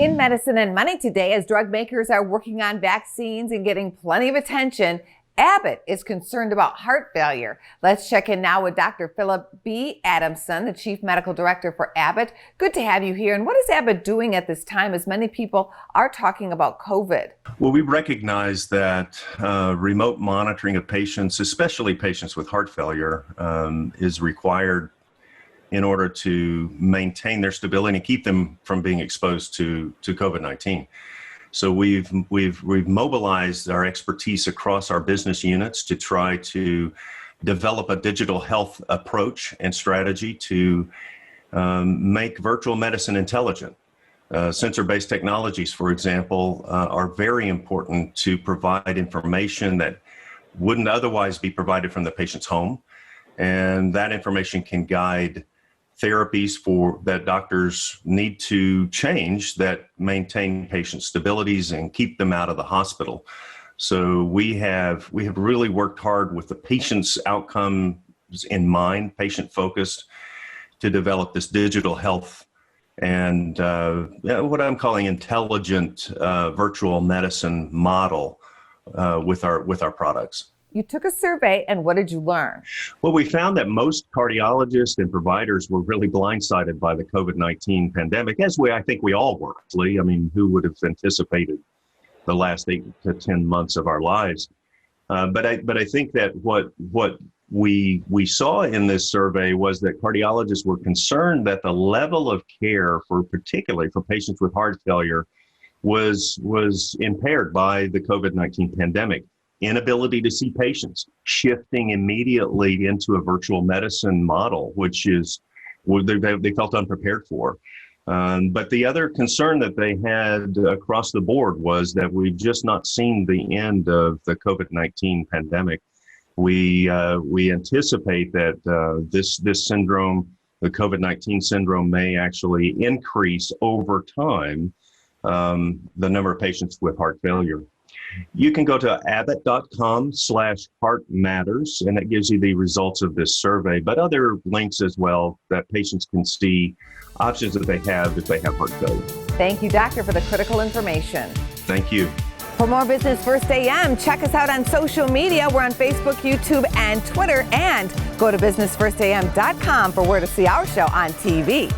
In medicine and money today, as drug makers are working on vaccines and getting plenty of attention, Abbott is concerned about heart failure. Let's check in now with Dr. Philip B. Adamson, the Chief Medical Director for Abbott. Good to have you here. And what is Abbott doing at this time as many people are talking about COVID? Well, we recognize that remote monitoring of patients, especially patients with heart failure, is required in order to maintain their stability and keep them from being exposed to COVID-19. So we've mobilized our expertise across our business units to try to develop a digital health approach and strategy to make virtual medicine intelligent. Sensor-based technologies, for example, are very important to provide information that wouldn't otherwise be provided from the patient's home. And that information can guide therapies that doctors need to change that maintain patient stabilities and keep them out of the hospital. So we have really worked hard with the patient's outcomes in mind, patient focused, to develop this digital health and what I'm calling intelligent virtual medicine model with our products. You took a survey, and what did you learn? Well, we found that most cardiologists and providers were really blindsided by the COVID-19 pandemic, as I think we all were. I mean, who would have anticipated the last 8 to 10 months of our lives? But I think that what we saw in this survey was that cardiologists were concerned that the level of care particularly for patients with heart failure was impaired by the COVID-19 pandemic. Inability to see patients, shifting immediately into a virtual medicine model, which is what they felt unprepared for. But the other concern that they had across the board was that we've just not seen the end of the COVID-19 pandemic. We anticipate that this syndrome, the COVID-19 syndrome, may actually increase over time the number of patients with heart failure. You can go to abbott.com/heartmatters, and it gives you the results of this survey, but other links as well that patients can see options that they have if they have heart failure. Thank you, Doctor, for the critical information. Thank you. For more Business First AM, check us out on social media. We're on Facebook, YouTube, and Twitter. And go to businessfirstam.com for where to see our show on TV.